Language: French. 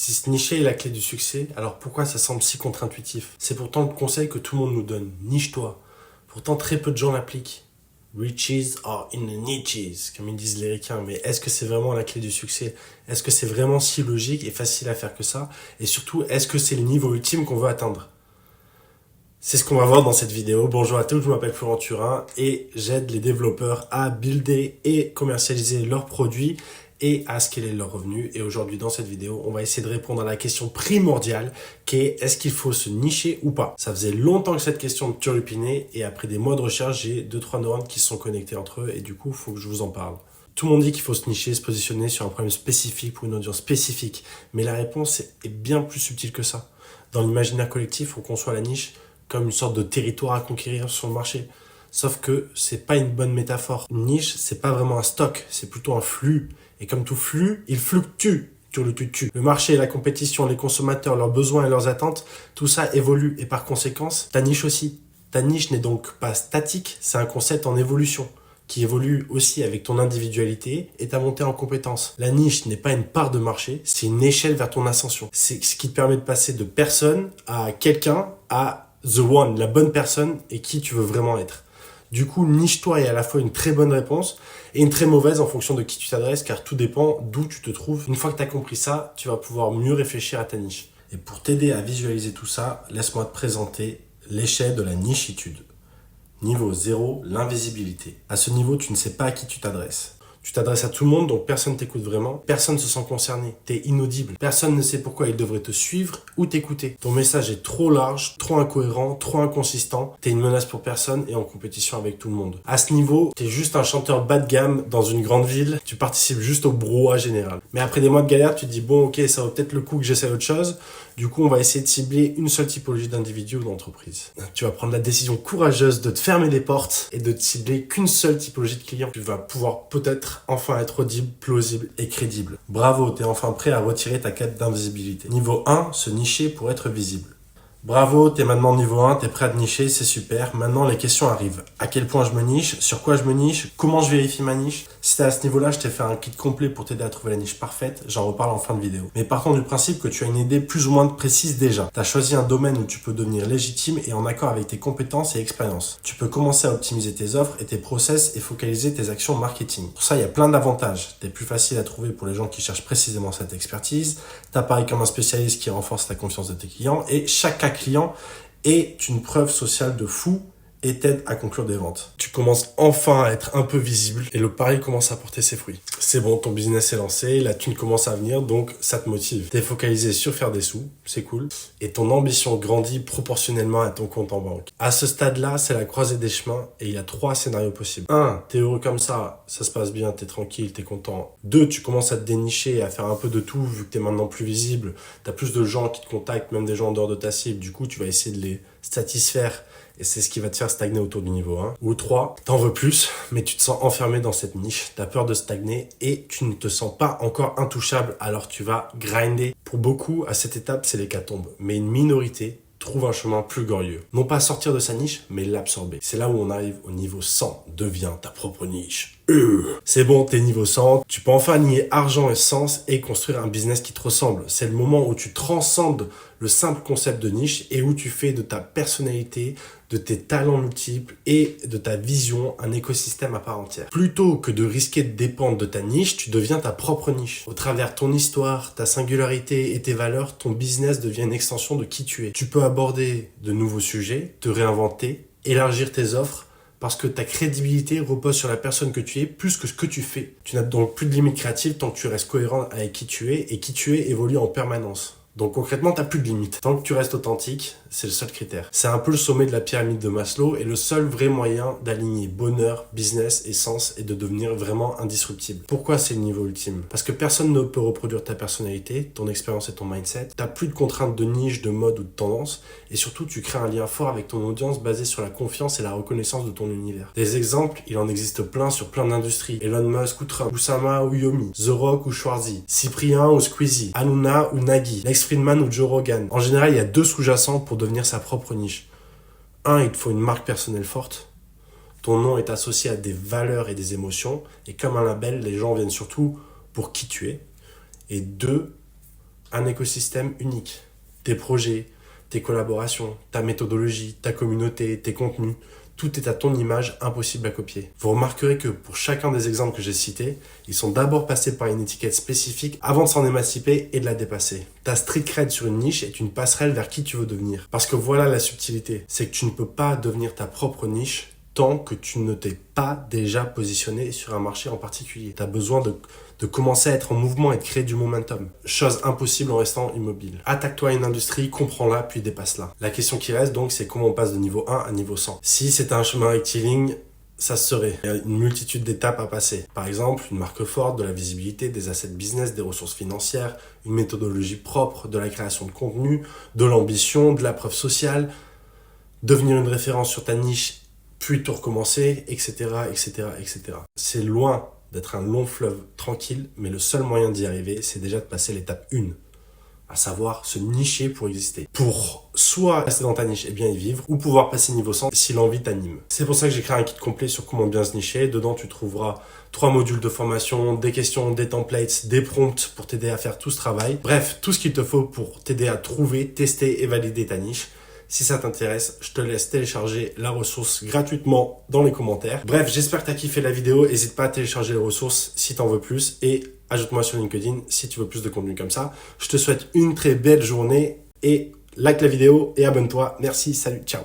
Si se nicher est la clé du succès, alors pourquoi ça semble si contre-intuitif? C'est pourtant le conseil que tout le monde nous donne. Niche-toi. Pourtant, très peu de gens l'appliquent. Riches are in the niches, comme ils disent les ricains. Mais est-ce que c'est vraiment la clé du succès? Est-ce que c'est vraiment si logique et facile à faire que ça? Et surtout, est-ce que c'est le niveau ultime qu'on veut atteindre? C'est ce qu'on va voir dans cette vidéo. Bonjour à tous, je m'appelle Florent Turin et j'aide les développeurs à builder et commercialiser leurs produits et à scaler leurs revenus. Et aujourd'hui, dans cette vidéo, on va essayer de répondre à la question primordiale qui est: est-ce qu'il faut se nicher ou pas? Ça faisait longtemps que cette question me turlupinait et après des mois de recherche, j'ai 2-3 neurones qui se sont connectés entre eux et du coup, il faut que je vous en parle. Tout le monde dit qu'il faut se nicher, se positionner sur un problème spécifique pour une audience spécifique. Mais la réponse est bien plus subtile que ça. Dans l'imaginaire collectif, on conçoit la niche comme une sorte de territoire à conquérir sur le marché. Sauf que c'est pas une bonne métaphore. Une niche, c'est pas vraiment un stock, c'est plutôt un flux. Et comme tout flux, il fluctue sur le tutu. Le marché, la compétition, les consommateurs, leurs besoins et leurs attentes, tout ça évolue. Et par conséquence, ta niche aussi. Ta niche n'est donc pas statique, c'est un concept en évolution qui évolue aussi avec ton individualité et ta montée en compétences. La niche n'est pas une part de marché, c'est une échelle vers ton ascension. C'est ce qui te permet de passer de personne à quelqu'un, à the one, la bonne personne et qui tu veux vraiment être. Du coup, niche-toi est à la fois une très bonne réponse et une très mauvaise en fonction de qui tu t'adresses, car tout dépend d'où tu te trouves. Une fois que tu as compris ça, tu vas pouvoir mieux réfléchir à ta niche. Et pour t'aider à visualiser tout ça, laisse-moi te présenter l'échelle de la nichitude. Niveau 0, l'invisibilité. À ce niveau, tu ne sais pas à qui tu t'adresses. Tu t'adresses à tout le monde, donc personne t'écoute vraiment. Personne ne se sent concerné. T'es inaudible. Personne ne sait pourquoi il devrait te suivre ou t'écouter. Ton message est trop large, trop incohérent, trop inconsistant. T'es une menace pour personne et en compétition avec tout le monde. À ce niveau, t'es juste un chanteur bas de gamme dans une grande ville. Tu participes juste au brouhaha général. Mais après des mois de galère, tu te dis bon, ok, ça vaut peut-être le coup que j'essaie autre chose. Du coup, on va essayer de cibler une seule typologie d'individu ou d'entreprise. Tu vas prendre la décision courageuse de te fermer les portes et de te cibler qu'une seule typologie de client. Tu vas pouvoir peut-être enfin être audible, plausible et crédible. Bravo, t'es enfin prêt à retirer ta quête d'invisibilité. Niveau 1, se nicher pour être visible. Bravo, t'es maintenant niveau 1, t'es prêt à te nicher, c'est super. Maintenant, les questions arrivent. À quel point je me niche? Sur quoi je me niche? Comment je vérifie ma niche? Si t'es à ce niveau-là, je t'ai fait un kit complet pour t'aider à trouver la niche parfaite. J'en reparle en fin de vidéo. Mais partons du principe que tu as une idée plus ou moins précise déjà. T'as choisi un domaine où tu peux devenir légitime et en accord avec tes compétences et expériences. Tu peux commencer à optimiser tes offres et tes process et focaliser tes actions marketing. Pour ça, il y a plein d'avantages. T'es plus facile à trouver pour les gens qui cherchent précisément cette expertise. T'apparais comme un spécialiste qui renforce la confiance de tes clients et chaque cas client est une preuve sociale de fou et t'aide à conclure des ventes. Tu commences enfin à être un peu visible et le pari commence à porter ses fruits. C'est bon, ton business est lancé, la thune commence à venir, donc ça te motive. T'es focalisé sur faire des sous, c'est cool, et ton ambition grandit proportionnellement à ton compte en banque. À ce stade-là, c'est la croisée des chemins et il y a 3 scénarios possibles. 1, t'es heureux comme ça se passe bien, t'es tranquille, t'es content. 2, tu commences à te dénicher et à faire un peu de tout vu que t'es maintenant plus visible. T'as plus de gens qui te contactent, même des gens en dehors de ta cible. Du coup, tu vas essayer de les satisfaire et c'est ce qui va te faire stagner autour du niveau 1. Ou 3, t'en veux plus, mais tu te sens enfermé dans cette niche, t'as peur de stagner et tu ne te sens pas encore intouchable, alors tu vas grinder. Pour beaucoup, à cette étape, c'est l'hécatombe, mais une minorité trouve un chemin plus glorieux. Non pas sortir de sa niche, mais l'absorber. C'est là où on arrive au niveau 100. Deviens ta propre niche. C'est bon, t'es niveau 100. Tu peux enfin nier argent et sens et construire un business qui te ressemble. C'est le moment où tu transcendes le simple concept de niche et où tu fais de ta personnalité, de tes talents multiples et de ta vision un écosystème à part entière. Plutôt que de risquer de dépendre de ta niche, tu deviens ta propre niche. Au travers ton histoire, ta singularité et tes valeurs, ton business devient une extension de qui tu es. Tu peux aborder de nouveaux sujets, te réinventer, élargir tes offres, parce que ta crédibilité repose sur la personne que tu es plus que ce que tu fais. Tu n'as donc plus de limites créatives tant que tu restes cohérent avec qui tu es et qui tu es évolue en permanence. Donc concrètement, t'as plus de limites. Tant que tu restes authentique, c'est le seul critère. C'est un peu le sommet de la pyramide de Maslow et le seul vrai moyen d'aligner bonheur, business et sens et de devenir vraiment indisruptible. Pourquoi c'est le niveau ultime? Parce que personne ne peut reproduire ta personnalité, ton expérience et ton mindset. T'as plus de contraintes de niche, de mode ou de tendance et surtout tu crées un lien fort avec ton audience basé sur la confiance et la reconnaissance de ton univers. Des exemples, il en existe plein sur plein d'industries. Elon Musk ou Trump, Oussama ou Yomi, The Rock ou Schwarzy, Cyprien ou Squeezie, Hanouna ou Nagui, Friedman ou Joe Rogan. En général, il y a 2 sous-jacents pour devenir sa propre niche. 1, il te faut une marque personnelle forte. Ton nom est associé à des valeurs et des émotions. Et comme un label, les gens viennent surtout pour qui tu es. Et 2, un écosystème unique. Tes projets, tes collaborations, ta méthodologie, ta communauté, tes contenus, tout est à ton image, impossible à copier. Vous remarquerez que pour chacun des exemples que j'ai cités, ils sont d'abord passés par une étiquette spécifique avant de s'en émanciper et de la dépasser. Ta street cred sur une niche est une passerelle vers qui tu veux devenir. Parce que voilà la subtilité, c'est que tu ne peux pas devenir ta propre niche tant que tu ne t'es pas déjà positionné sur un marché en particulier. Tu as besoin de commencer à être en mouvement et de créer du momentum. Chose impossible en restant immobile. Attaque-toi à une industrie, comprends-la, puis dépasse-la. La question qui reste donc, c'est comment on passe de niveau 1 à niveau 100. Si c'était un chemin rectiligne, ça se serait. Il y a une multitude d'étapes à passer. Par exemple, une marque forte, de la visibilité, des assets business, des ressources financières, une méthodologie propre, de la création de contenu, de l'ambition, de la preuve sociale, devenir une référence sur ta niche, puis tout recommencer, etc., etc., etc. C'est loin d'être un long fleuve tranquille, mais le seul moyen d'y arriver, c'est déjà de passer l'étape 1, à savoir se nicher pour exister. Pour soit rester dans ta niche et bien y vivre, ou pouvoir passer niveau 100 si l'envie t'anime. C'est pour ça que j'ai créé un kit complet sur comment bien se nicher. Dedans, tu trouveras 3 modules de formation, des questions, des templates, des prompts pour t'aider à faire tout ce travail. Bref, tout ce qu'il te faut pour t'aider à trouver, tester et valider ta niche. Si ça t'intéresse, je te laisse télécharger la ressource gratuitement dans les commentaires. Bref, j'espère que tu as kiffé la vidéo. N'hésite pas à télécharger les ressources si tu en veux plus. Et ajoute-moi sur LinkedIn si tu veux plus de contenu comme ça. Je te souhaite une très belle journée et like la vidéo et abonne-toi. Merci, salut, ciao.